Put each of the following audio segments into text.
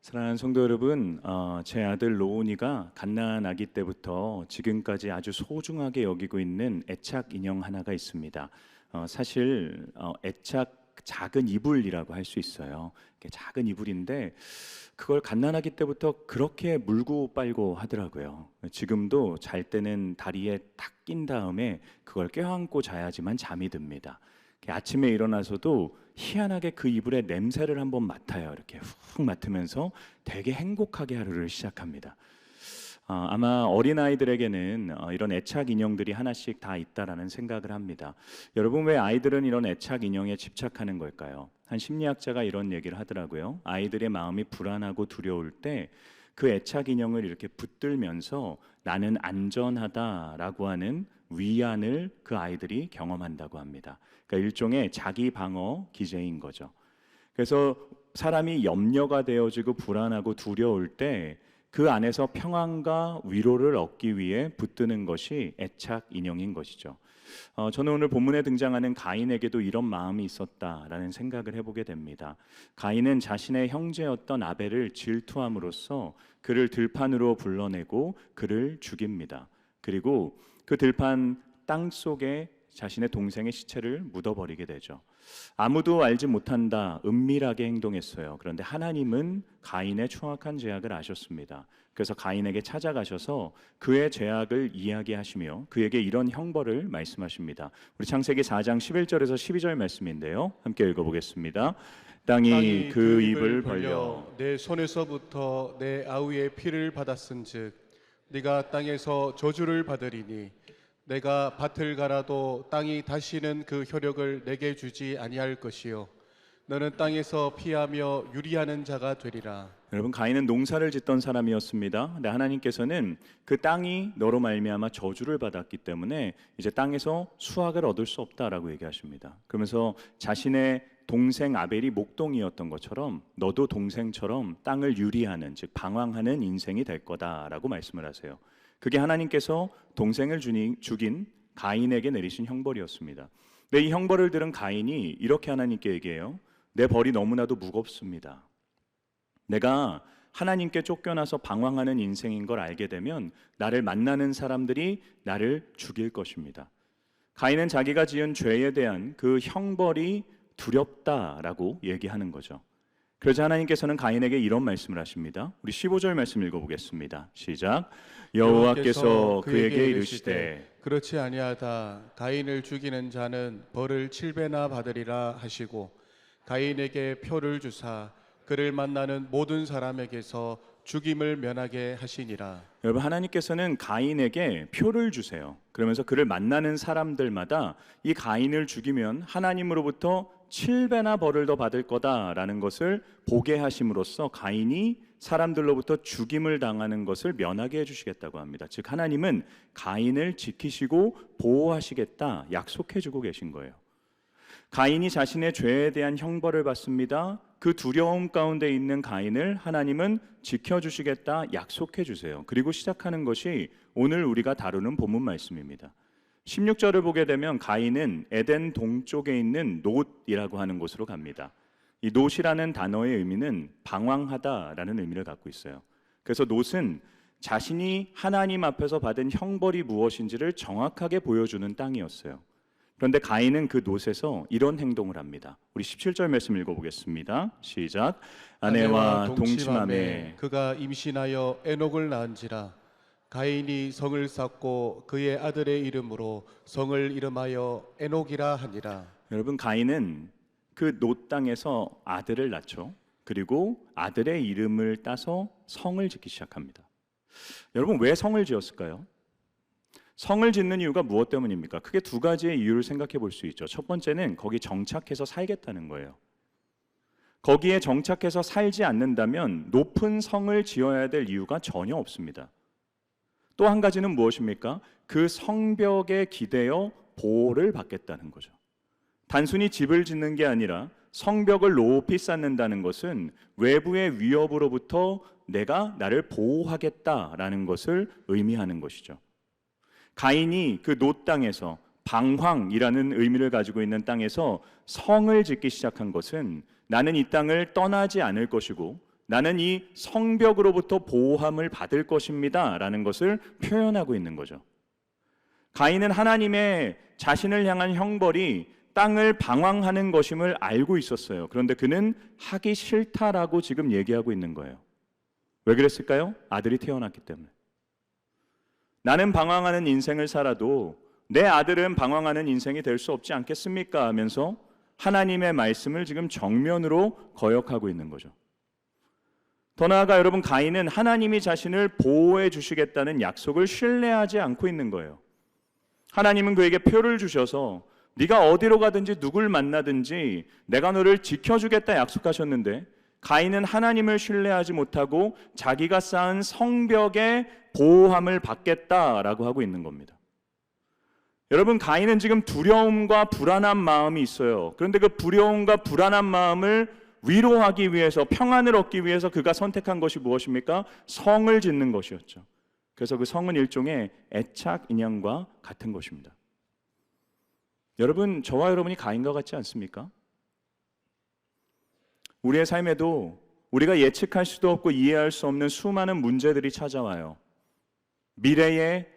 사랑하는 성도 여러분, 제 아들 로운이가 갓난아기 때부터 지금까지 아주 소중하게 여기고 있는 애착 인형 하나가 있습니다. 사실 애착 작은 이불이라고 할 수 있어요. 이렇게 작은 이불인데 그걸 갓난아기 때부터 그렇게 물고 빨고 하더라고요. 지금도 잘 때는 다리에 탁 낀 다음에 그걸 껴안고 자야지만 잠이 듭니다. 아침에 일어나서도 희한하게 그 이불의 냄새를 한번 맡아요. 이렇게 훅 맡으면서 되게 행복하게 하루를 시작합니다. 아마 어린아이들에게는 이런 애착 인형들이 하나씩 다 있다라는 생각을 합니다. 여러분, 왜 아이들은 이런 애착 인형에 집착하는 걸까요? 한 심리학자가 이런 얘기를 하더라고요. 아이들의 마음이 불안하고 두려울 때 그 애착 인형을 이렇게 붙들면서 나는 안전하다라고 하는 위안을 그 아이들이 경험한다고 합니다. 그러니까 일종의 자기 방어 기제인 거죠. 그래서 사람이 염려가 되어지고 불안하고 두려울 때 그 안에서 평안과 위로를 얻기 위해 붙드는 것이 애착 인형인 것이죠. 저는 오늘 본문에 등장하는 가인에게도 이런 마음이 있었다라는 생각을 해보게 됩니다. 가인은 자신의 형제였던 아벨을 질투함으로써 그를 들판으로 불러내고 그를 죽입니다. 그리고 그 들판 땅 속에 자신의 동생의 시체를 묻어버리게 되죠. 아무도 알지 못한다, 은밀하게 행동했어요. 그런데 하나님은 가인의 추악한 죄악을 아셨습니다. 그래서 가인에게 찾아가셔서 그의 죄악을 이야기하시며 그에게 이런 형벌을 말씀하십니다. 우리 창세기 4장 11절에서 12절 말씀인데요, 함께 읽어보겠습니다. 땅이 그 입을 벌려 내 손에서부터 내 아우의 피를 받았은즉 네가 땅에서 저주를 받으리니 내가 밭을 갈아도 땅이 다시는 그 효력을 내게 주지 아니할 것이요 너는 땅에서 피하며 유리하는 자가 되리라. 여러분, 가인은 농사를 짓던 사람이었습니다. 근데 하나님께서는 그 땅이 너로 말미암아 저주를 받았기 때문에 이제 땅에서 수확을 얻을 수 없다라고 얘기하십니다. 그러면서 자신의 동생 아벨이 목동이었던 것처럼 너도 동생처럼 땅을 유리하는, 즉 방황하는 인생이 될 거다라고 말씀을 하세요. 그게 하나님께서 동생을 죽인 가인에게 내리신 형벌이었습니다. 근데 이 형벌을 들은 가인이 이렇게 하나님께 얘기해요. 내 벌이 너무나도 무겁습니다. 내가 하나님께 쫓겨나서 방황하는 인생인 걸 알게 되면 나를 만나는 사람들이 나를 죽일 것입니다. 가인은 자기가 지은 죄에 대한 그 형벌이 두렵다라고 얘기하는 거죠. 그러자 하나님께서는 가인에게 이런 말씀을 하십니다. 우리 15절 말씀 읽어보겠습니다. 시작. 여호와께서 그에게 이르시되 그렇지 아니하다. 가인을 죽이는 자는 벌을 7배나 받으리라 하시고 가인에게 표를 주사 그를 만나는 모든 사람에게서 죽임을 면하게 하시니라. 여러분, 하나님께서는 가인에게 표를 주세요. 그러면서 그를 만나는 사람들마다 이 가인을 죽이면 하나님으로부터 7배나 벌을 더 받을 거다라는 것을 보게 하심으로써 가인이 사람들로부터 죽임을 당하는 것을 면하게 해주시겠다고 합니다. 즉 하나님은 가인을 지키시고 보호하시겠다 약속해주고 계신 거예요. 가인이 자신의 죄에 대한 형벌을 받습니다. 그 두려움 가운데 있는 가인을 하나님은 지켜주시겠다 약속해 주세요. 그리고 시작하는 것이 오늘 우리가 다루는 본문 말씀입니다. 16절을 보게 되면 가인은 에덴 동쪽에 있는 놋이라고 하는 곳으로 갑니다. 이 놋이라는 단어의 의미는 방황하다라는 의미를 갖고 있어요. 그래서 놋은 자신이 하나님 앞에서 받은 형벌이 무엇인지를 정확하게 보여주는 땅이었어요. 그런데 가인은 그 놋에서 이런 행동을 합니다. 우리 17절 말씀 읽어보겠습니다. 시작. 아내와 동침하매 그가 임신하여 에녹을 낳은지라. 가인이 성을 쌓고 그의 아들의 이름으로 성을 이름하여 에녹이라 하니라. 여러분, 가인은 그 놋 땅에서 아들을 낳죠. 그리고 아들의 이름을 따서 성을 짓기 시작합니다. 여러분, 왜 성을 지었을까요? 성을 짓는 이유가 무엇 때문입니까? 크게 두 가지의 이유를 생각해 볼 수 있죠. 첫 번째는 거기 정착해서 살겠다는 거예요. 거기에 정착해서 살지 않는다면 높은 성을 지어야 될 이유가 전혀 없습니다. 또 한 가지는 무엇입니까? 그 성벽에 기대어 보호를 받겠다는 거죠. 단순히 집을 짓는 게 아니라 성벽을 높이 쌓는다는 것은 외부의 위협으로부터 내가 나를 보호하겠다라는 것을 의미하는 것이죠. 가인이 그 놋 땅에서 방황이라는 의미를 가지고 있는 땅에서 성을 짓기 시작한 것은 나는 이 땅을 떠나지 않을 것이고 나는 이 성벽으로부터 보호함을 받을 것입니다 라는 것을 표현하고 있는 거죠. 가인은 하나님의 자신을 향한 형벌이 땅을 방황하는 것임을 알고 있었어요. 그런데 그는 하기 싫다라고 지금 얘기하고 있는 거예요. 왜 그랬을까요? 아들이 태어났기 때문에. 나는 방황하는 인생을 살아도 내 아들은 방황하는 인생이 될 수 없지 않겠습니까? 하면서 하나님의 말씀을 지금 정면으로 거역하고 있는 거죠. 더 나아가 여러분, 가인은 하나님이 자신을 보호해 주시겠다는 약속을 신뢰하지 않고 있는 거예요. 하나님은 그에게 표를 주셔서 네가 어디로 가든지 누굴 만나든지 내가 너를 지켜주겠다 약속하셨는데, 가인은 하나님을 신뢰하지 못하고 자기가 쌓은 성벽의 보호함을 받겠다라고 하고 있는 겁니다. 여러분, 가인은 지금 두려움과 불안한 마음이 있어요. 그런데 그 두려움과 불안한 마음을 위로하기 위해서, 평안을 얻기 위해서 그가 선택한 것이 무엇입니까? 성을 짓는 것이었죠. 그래서 그 성은 일종의 애착 인형과 같은 것입니다. 여러분, 저와 여러분이 가인과 같지 않습니까? 우리의 삶에도 우리가 예측할 수도 없고 이해할 수 없는 수많은 문제들이 찾아와요. 미래에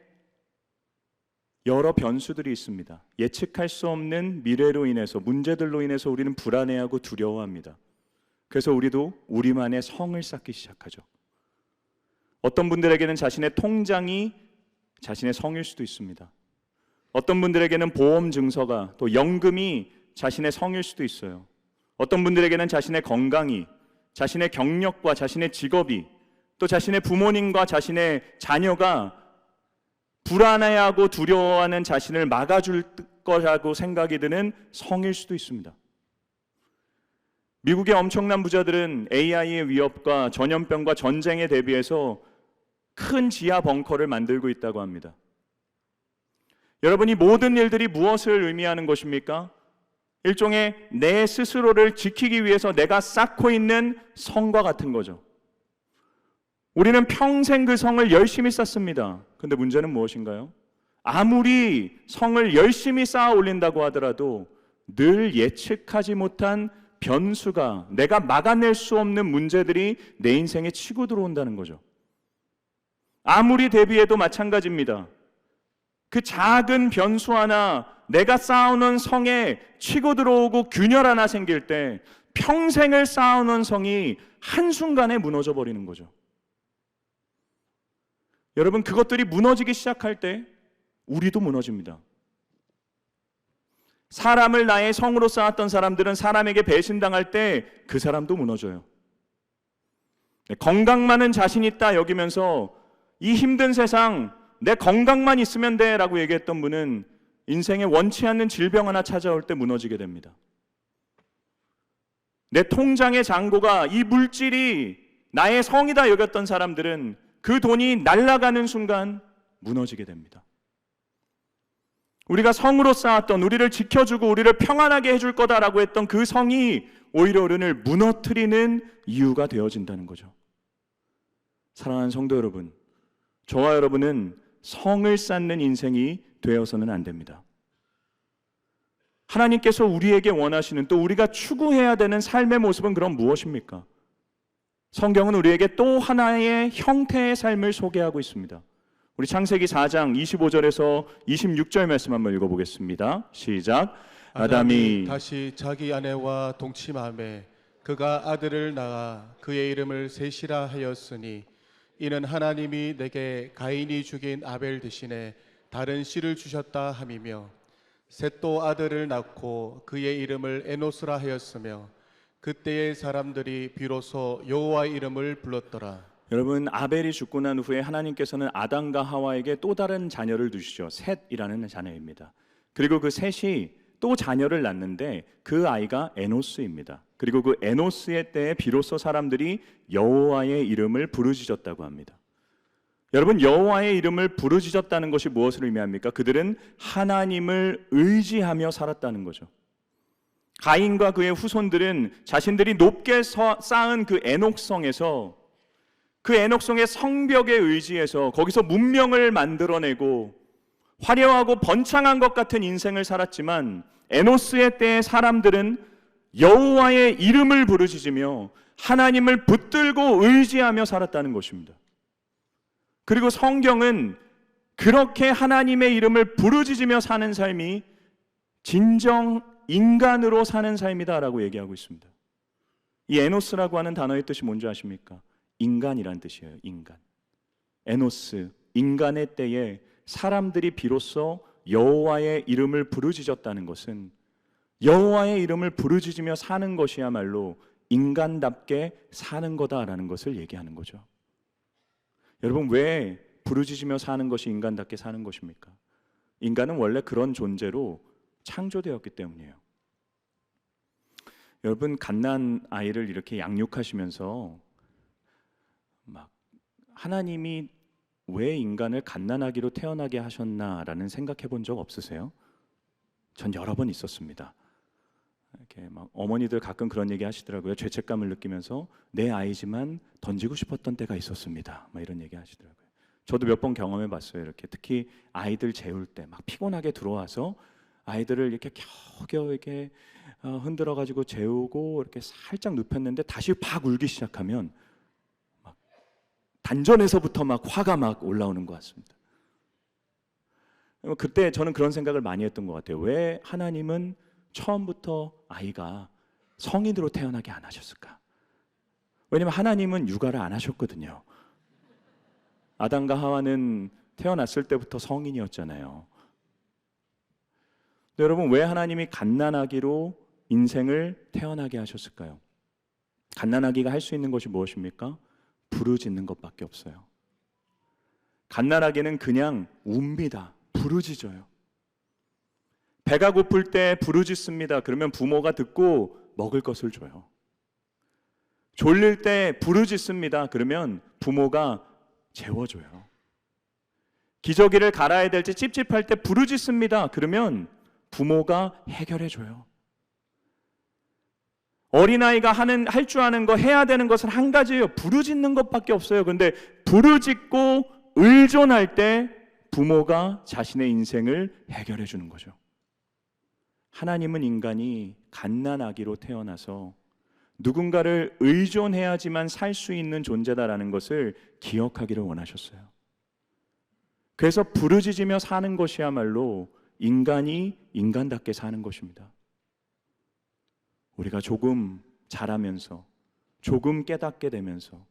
여러 변수들이 있습니다. 예측할 수 없는 미래로 인해서, 문제들로 인해서 우리는 불안해하고 두려워합니다. 그래서 우리도 우리만의 성을 쌓기 시작하죠. 어떤 분들에게는 자신의 통장이 자신의 성일 수도 있습니다. 어떤 분들에게는 보험 증서가, 또 연금이 자신의 성일 수도 있어요. 어떤 분들에게는 자신의 건강이, 자신의 경력과 자신의 직업이, 또 자신의 부모님과 자신의 자녀가 불안해하고 두려워하는 자신을 막아줄 거라고 생각이 드는 성일 수도 있습니다. 미국의 엄청난 부자들은 AI의 위협과 전염병과 전쟁에 대비해서 큰 지하 벙커를 만들고 있다고 합니다. 여러분, 이 모든 일들이 무엇을 의미하는 것입니까? 일종의 내 스스로를 지키기 위해서 내가 쌓고 있는 성과 같은 거죠. 우리는 평생 그 성을 열심히 쌓습니다. 그런데 문제는 무엇인가요? 아무리 성을 열심히 쌓아 올린다고 하더라도 늘 예측하지 못한 변수가, 내가 막아낼 수 없는 문제들이 내 인생에 치고 들어온다는 거죠. 아무리 대비해도 마찬가지입니다. 그 작은 변수 하나, 내가 쌓아놓은 성에 치고 들어오고 균열 하나 생길 때 평생을 쌓아놓은 성이 한순간에 무너져 버리는 거죠. 여러분, 그것들이 무너지기 시작할 때 우리도 무너집니다. 사람을 나의 성으로 쌓았던 사람들은 사람에게 배신당할 때 그 사람도 무너져요. 건강만은 자신 있다 여기면서 이 힘든 세상 내 건강만 있으면 돼 라고 얘기했던 분은 인생에 원치 않는 질병 하나 찾아올 때 무너지게 됩니다. 내 통장의 잔고가, 이 물질이 나의 성이다 여겼던 사람들은 그 돈이 날아가는 순간 무너지게 됩니다. 우리가 성으로 쌓았던, 우리를 지켜주고 우리를 평안하게 해줄 거다라고 했던 그 성이 오히려 우리를 무너뜨리는 이유가 되어진다는 거죠. 사랑하는 성도 여러분, 저와 여러분은 성을 쌓는 인생이 되어서는 안 됩니다. 하나님께서 우리에게 원하시는, 또 우리가 추구해야 되는 삶의 모습은 그럼 무엇입니까? 성경은 우리에게 또 하나의 형태의 삶을 소개하고 있습니다. 우리 창세기 4장 25절에서 26절 말씀 한번 읽어보겠습니다. 시작. 아담이 다시 자기 아내와 동침하매 그가 아들을 낳아 그의 이름을 셋이라 하였으니 이는 하나님이 내게 가인이 죽인 아벨 대신에 다른 씨를 주셨다 함이며, 셋도 아들을 낳고 그의 이름을 에노스라 하였으며 그때의 사람들이 비로소 여호와의 이름을 불렀더라. 여러분, 아벨이 죽고 난 후에 하나님께서는 아담과 하와에게 또 다른 자녀를 두시죠. 셋이라는 자녀입니다. 그리고 그 셋이 또 자녀를 낳는데 그 아이가 에노스입니다. 그리고 그 에노스의 때에 비로소 사람들이 여호와의 이름을 부르짖었다고 합니다. 여러분, 여호와의 이름을 부르짖었다는 것이 무엇을 의미합니까? 그들은 하나님을 의지하며 살았다는 거죠. 가인과 그의 후손들은 자신들이 높게 쌓은 그 에녹성에서, 그 에녹성의 성벽에 의지해서 거기서 문명을 만들어내고 화려하고 번창한 것 같은 인생을 살았지만, 에노스의 때의 사람들은 여호와의 이름을 부르짖으며 하나님을 붙들고 의지하며 살았다는 것입니다. 그리고 성경은 그렇게 하나님의 이름을 부르짖으며 사는 삶이 진정 인간으로 사는 삶이다라고 얘기하고 있습니다. 이 에노스라고 하는 단어의 뜻이 뭔지 아십니까? 인간이란 뜻이에요. 인간. 에노스, 인간의 때에 사람들이 비로소 여호와의 이름을 부르짖었다는 것은 여호와의 이름을 부르짖으며 사는 것이야말로 인간답게 사는 거다라는 것을 얘기하는 거죠. 여러분, 왜 부르짖으며 사는 것이 인간답게 사는 것입니까? 인간은 원래 그런 존재로 창조되었기 때문이에요. 여러분, 갓난 아이를 이렇게 양육하시면서 막 하나님이 왜 인간을 갓난아기로 태어나게 하셨나라는 생각해 본 적 없으세요? 전 여러 번 있었습니다. 이렇게 막 어머니들 가끔 그런 얘기 하시더라고요. 죄책감을 느끼면서 내 아이지만 던지고 싶었던 때가 있었습니다. 막 이런 얘기 하시더라고요. 저도 몇 번 경험해 봤어요. 이렇게 특히 아이들 재울 때 막 피곤하게 들어와서 아이들을 이렇게 겨우겨우 이렇게 흔들어 가지고 재우고 이렇게 살짝 눕혔는데 다시 팍 울기 시작하면 막 단전에서부터 막 화가 막 올라오는 것 같습니다. 그때 저는 그런 생각을 많이 했던 것 같아요. 왜 하나님은 처음부터 아이가 성인으로 태어나게 안 하셨을까? 왜냐하면 하나님은 육아를 안 하셨거든요. 아담과 하와는 태어났을 때부터 성인이었잖아요. 근데 여러분, 왜 하나님이 갓난아기로 인생을 태어나게 하셨을까요? 갓난아기가 할 수 있는 것이 무엇입니까? 부르짖는 것밖에 없어요. 갓난아기는 그냥 웁니다. 부르짖어요. 배가 고플 때 부르짖습니다. 그러면 부모가 듣고 먹을 것을 줘요. 졸릴 때 부르짖습니다. 그러면 부모가 재워줘요. 기저귀를 갈아야 될 때 찝찝할 때 부르짖습니다. 그러면 부모가 해결해줘요. 어린아이가 할 줄 아는 거, 해야 되는 것은 한 가지예요. 부르짖는 것밖에 없어요. 그런데 부르짖고 의존할 때 부모가 자신의 인생을 해결해 주는 거죠. 하나님은 인간이 갓난아기로 태어나서 누군가를 의존해야지만 살 수 있는 존재다라는 것을 기억하기를 원하셨어요. 그래서 부르짖으며 사는 것이야말로 인간이 인간답게 사는 것입니다. 우리가 조금 자라면서, 조금 깨닫게 되면서,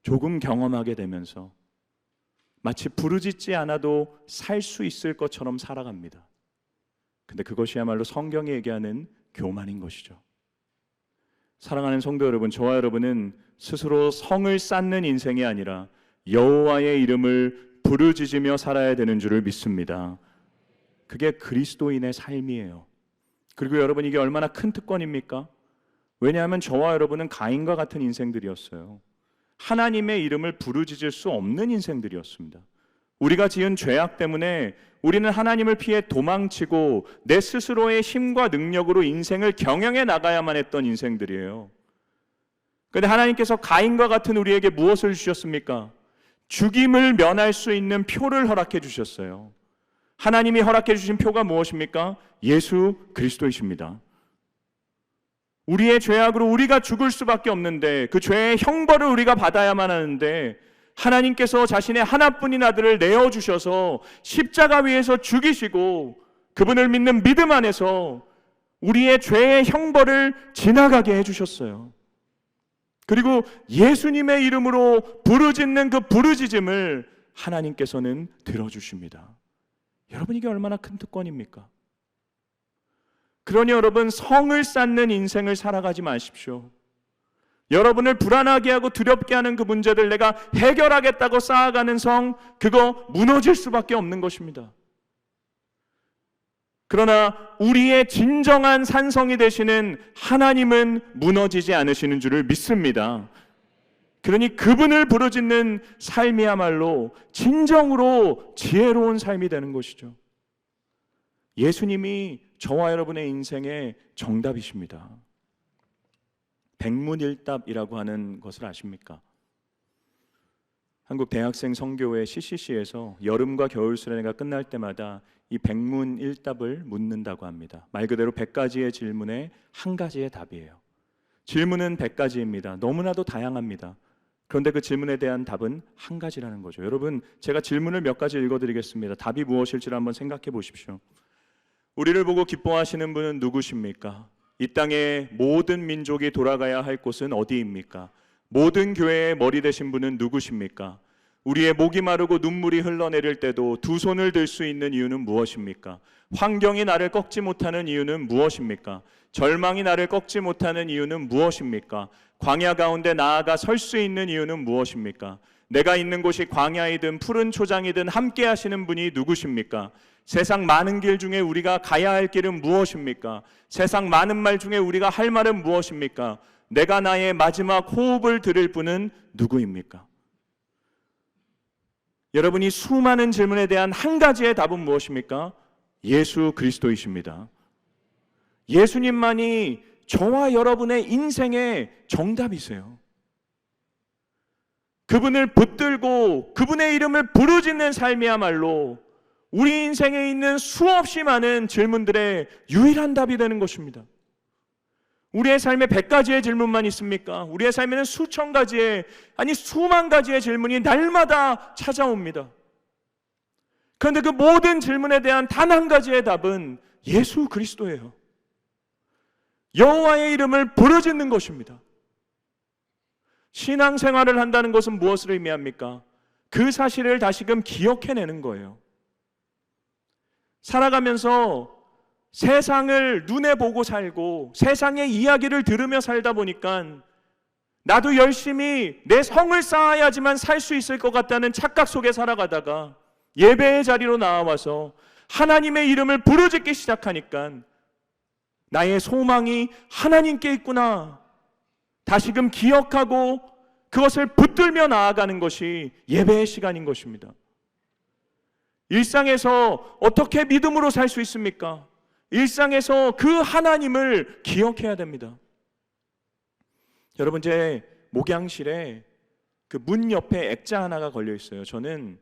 조금 경험하게 되면서 마치 부르짖지 않아도 살 수 있을 것처럼 살아갑니다. 근데 그것이야말로 성경이 얘기하는 교만인 것이죠. 사랑하는 성도 여러분, 저와 여러분은 스스로 성을 쌓는 인생이 아니라 여호와의 이름을 부르짖으며 살아야 되는 줄을 믿습니다. 그게 그리스도인의 삶이에요. 그리고 여러분, 이게 얼마나 큰 특권입니까? 왜냐하면 저와 여러분은 가인과 같은 인생들이었어요. 하나님의 이름을 부르짖을 수 없는 인생들이었습니다. 우리가 지은 죄악 때문에 우리는 하나님을 피해 도망치고 내 스스로의 힘과 능력으로 인생을 경영해 나가야만 했던 인생들이에요. 그런데 하나님께서 가인과 같은 우리에게 무엇을 주셨습니까? 죽임을 면할 수 있는 표를 허락해 주셨어요. 하나님이 허락해 주신 표가 무엇입니까? 예수 그리스도이십니다. 우리의 죄악으로 우리가 죽을 수밖에 없는데 그 죄의 형벌을 우리가 받아야만 하는데 하나님께서 자신의 하나뿐인 아들을 내어주셔서 십자가 위에서 죽이시고 그분을 믿는 믿음 안에서 우리의 죄의 형벌을 지나가게 해주셨어요. 그리고 예수님의 이름으로 부르짖는 그 부르짖음을 하나님께서는 들어주십니다. 여러분, 이게 얼마나 큰 특권입니까? 그러니 여러분, 성을 쌓는 인생을 살아가지 마십시오. 여러분을 불안하게 하고 두렵게 하는 그 문제들 내가 해결하겠다고 쌓아가는 성, 그거 무너질 수밖에 없는 것입니다. 그러나 우리의 진정한 산성이 되시는 하나님은 무너지지 않으시는 줄을 믿습니다. 그러니 그분을 부르짖는 삶이야말로 진정으로 지혜로운 삶이 되는 것이죠. 예수님이 저와 여러분의 인생의 정답이십니다. 백문일답이라고 하는 것을 아십니까? 한국 대학생 선교회 CCC에서 여름과 겨울 수련회가 끝날 때마다 이 백문일답을 묻는다고 합니다. 말 그대로 100가지의 질문에 한 가지의 답이에요. 질문은 100가지입니다. 너무나도 다양합니다. 그런데 그 질문에 대한 답은 한 가지라는 거죠. 여러분, 제가 질문을 몇 가지 읽어드리겠습니다. 답이 무엇일지를 한번 생각해 보십시오. 우리를 보고 기뻐하시는 분은 누구십니까? 이 땅의 모든 민족이 돌아가야 할 곳은 어디입니까? 모든 교회의 머리 되신 분은 누구십니까? 우리의 목이 마르고 눈물이 흘러내릴 때도 두 손을 들 수 있는 이유는 무엇입니까? 환경이 나를 꺾지 못하는 이유는 무엇입니까? 절망이 나를 꺾지 못하는 이유는 무엇입니까? 광야 가운데 나아가 설 수 있는 이유는 무엇입니까? 내가 있는 곳이 광야이든 푸른 초장이든 함께 하시는 분이 누구십니까? 세상 많은 길 중에 우리가 가야 할 길은 무엇입니까? 세상 많은 말 중에 우리가 할 말은 무엇입니까? 내가 나의 마지막 호흡을 들을 분은 누구입니까? 여러분이 수많은 질문에 대한 한 가지의 답은 무엇입니까? 예수 그리스도이십니다. 예수님만이 저와 여러분의 인생의 정답이세요. 그분을 붙들고 그분의 이름을 부르짖는 삶이야말로 우리 인생에 있는 수없이 많은 질문들의 유일한 답이 되는 것입니다. 우리의 삶에 100가지의 질문만 있습니까? 우리의 삶에는 수천 가지의, 아니 수만 가지의 질문이 날마다 찾아옵니다. 그런데 그 모든 질문에 대한 단 한 가지의 답은 예수 그리스도예요. 여호와의 이름을 부르짖는 것입니다. 신앙생활을 한다는 것은 무엇을 의미합니까? 그 사실을 다시금 기억해내는 거예요. 살아가면서 세상을 눈에 보고 살고 세상의 이야기를 들으며 살다 보니까 나도 열심히 내 성을 쌓아야지만 살 수 있을 것 같다는 착각 속에 살아가다가 예배의 자리로 나와서 하나님의 이름을 부르짖기 시작하니까 나의 소망이 하나님께 있구나 다시금 기억하고 그것을 붙들며 나아가는 것이 예배의 시간인 것입니다. 일상에서 어떻게 믿음으로 살 수 있습니까? 일상에서 그 하나님을 기억해야 됩니다. 여러분, 제 목양실에 그 문 옆에 액자 하나가 걸려 있어요. 저는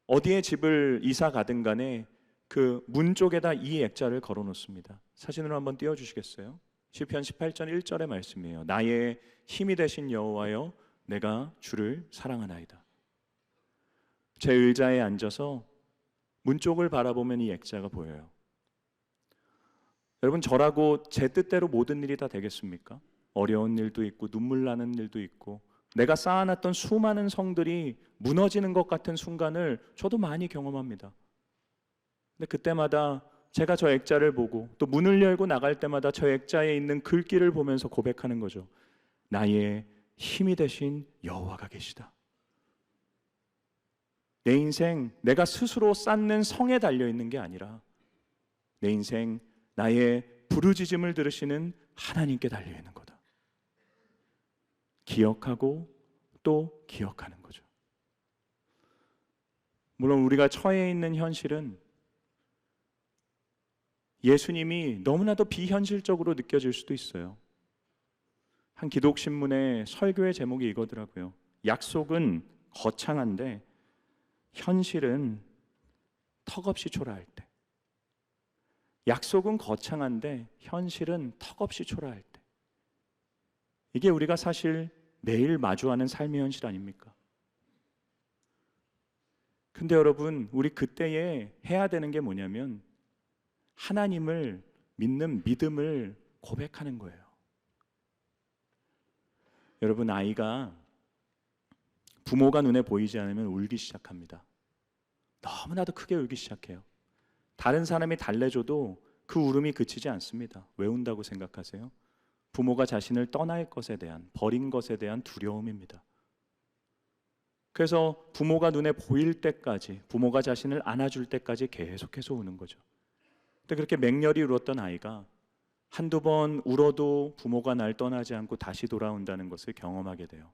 어디에 집을 이사 가든 간에 그 문 쪽에다 이 액자를 걸어 놓습니다. 사진으로 한번 띄워 주시겠어요? 시편 18편 1절의 말씀이에요. 나의 힘이 되신 여호와여 내가 주를 사랑하나이다. 제 의자에 앉아서 문 쪽을 바라보면 이 액자가 보여요. 여러분, 저라고 제 뜻대로 모든 일이 다 되겠습니까? 어려운 일도 있고 눈물 나는 일도 있고 내가 쌓아놨던 수많은 성들이 무너지는 것 같은 순간을 저도 많이 경험합니다. 근데 그때마다 제가 저 액자를 보고 또 문을 열고 나갈 때마다 저 액자에 있는 글귀를 보면서 고백하는 거죠. 나의 힘이 되신 여호와가 계시다. 내 인생 내가 스스로 쌓는 성에 달려있는 게 아니라 내 인생 나의 부르짖음을 들으시는 하나님께 달려있는 거다. 기억하고 또 기억하는 거죠. 물론 우리가 처해 있는 현실은 예수님이 너무나도 비현실적으로 느껴질 수도 있어요. 한 기독신문의 설교의 제목이 이거더라고요. 약속은 거창한데 현실은 턱없이 초라할 때. 약속은 거창한데 현실은 턱없이 초라할 때. 이게 우리가 사실 매일 마주하는 삶의 현실 아닙니까? 근데 여러분, 우리 그때에 해야 되는 게 뭐냐면 하나님을 믿는 믿음을 고백하는 거예요. 여러분, 아이가 부모가 눈에 보이지 않으면 울기 시작합니다. 너무나도 크게 울기 시작해요. 다른 사람이 달래줘도 그 울음이 그치지 않습니다. 왜 운다고 생각하세요? 부모가 자신을 떠날 것에 대한, 버린 것에 대한 두려움입니다. 그래서 부모가 눈에 보일 때까지, 부모가 자신을 안아줄 때까지 계속해서 우는 거죠. 근데 그렇게 맹렬히 울었던 아이가 한두 번 울어도 부모가 날 떠나지 않고 다시 돌아온다는 것을 경험하게 돼요.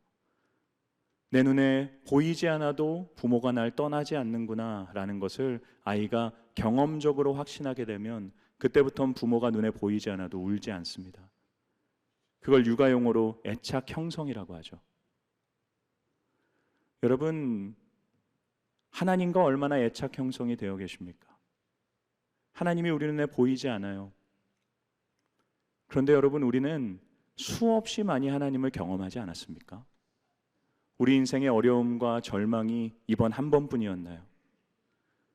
내 눈에 보이지 않아도 부모가 날 떠나지 않는구나 라는 것을 아이가 경험적으로 확신하게 되면 그때부터는 부모가 눈에 보이지 않아도 울지 않습니다. 그걸 육아용어로 애착 형성이라고 하죠. 여러분, 하나님과 얼마나 애착 형성이 되어 계십니까? 하나님이 우리 눈에 보이지 않아요. 그런데 여러분, 우리는 수없이 많이 하나님을 경험하지 않았습니까? 우리 인생의 어려움과 절망이 이번 한 번뿐이었나요?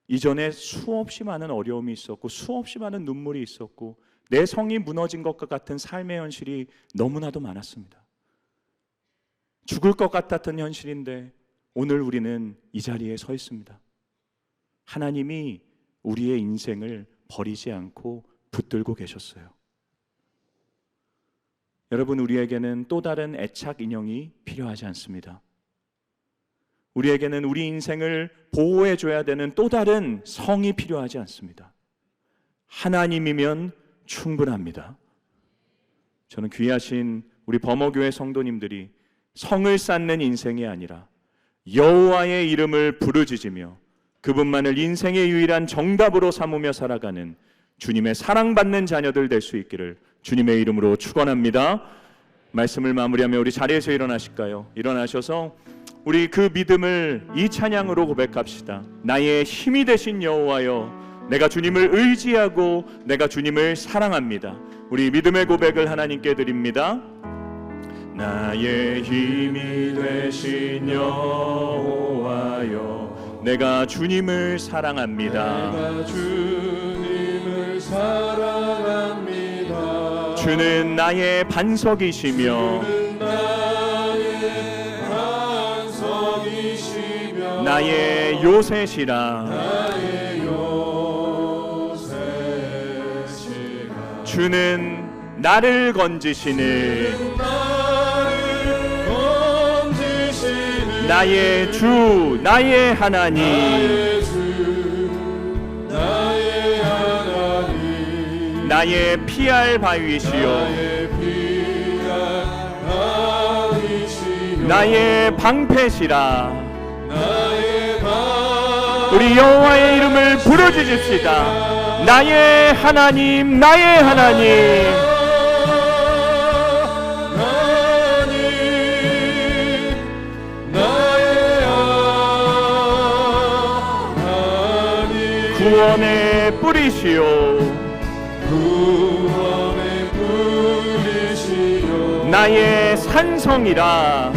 이전에 수없이 많은 어려움이 있었고 수없이 많은 눈물이 있었고 내 성이 무너진 것과 같은 삶의 현실이 너무나도 많았습니다. 죽을 것 같았던 현실인데 오늘 우리는 이 자리에 서 있습니다. 하나님이 우리의 인생을 버리지 않고 붙들고 계셨어요. 여러분, 우리에게는 또 다른 애착 인형이 필요하지 않습니다. 우리에게는 우리 인생을 보호해줘야 되는 또 다른 성이 필요하지 않습니다. 하나님이면 충분합니다. 저는 귀하신 우리 범어교회 성도님들이 성을 쌓는 인생이 아니라 여호와의 이름을 부르짖으며 그분만을 인생의 유일한 정답으로 삼으며 살아가는 주님의 사랑받는 자녀들 될 수 있기를 주님의 이름으로 축원합니다. 말씀을 마무리하며 우리 자리에서 일어나실까요? 일어나셔서 우리 그 믿음을 이 찬양으로 고백합시다. 나의 힘이 되신 여호와여, 내가 주님을 의지하고 내가 주님을 사랑합니다. 우리 믿음의 고백을 하나님께 드립니다. 나의 힘이 되신 여호와여, 내가 주님을 사랑합니다. 내가 주님을 사랑합니다. 주는 나의 반석이시며 나의 요새시라. 주는 나를 건지시는 나의 주, 나의 하나님. 나의 피할 바위시요 나의 방패시라. 우리 여호와의 이름을 부르짖읍시다. 나의 하나님, 나의 하나님. 구원의 뿌리시요 나의 산성이라.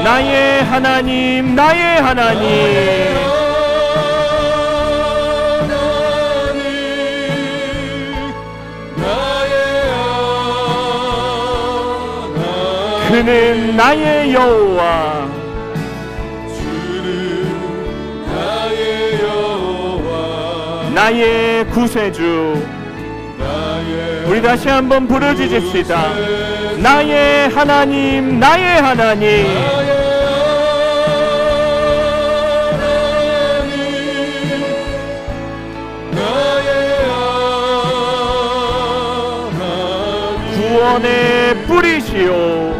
나의 하나님, 나의 하나님. 그는 나의 여호와. 나의 구세주. 우리 다시 한번 부르짖읍시다. 나의 하나님, 나의 하나님. 구원의 뿌리시오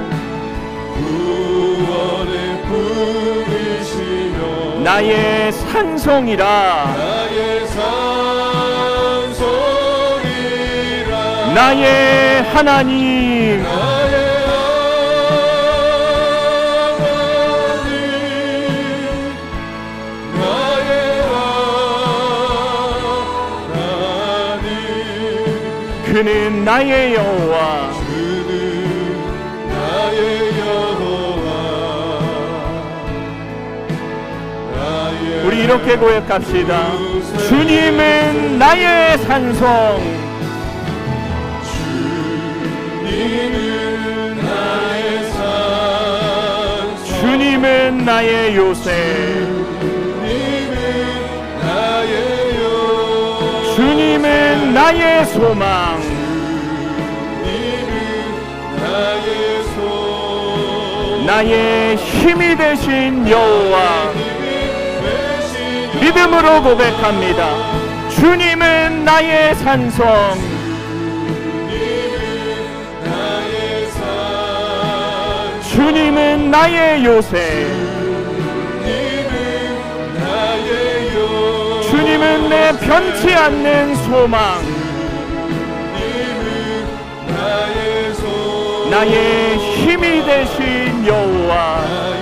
나의 산성이라. 나의 하나님. 그는 나의 여호와. 우리 이렇게 고백합시다. 주님은 나의 산성. 주님은 나의 요새. 주님은 나의 소망. 나의 힘이 되신 여호와. 믿음으로 고백합니다. 주님은 나의 산성. 주님은 나의 요새. 주님은 내 변치 않는 소망. 나의 힘이 되신 여호와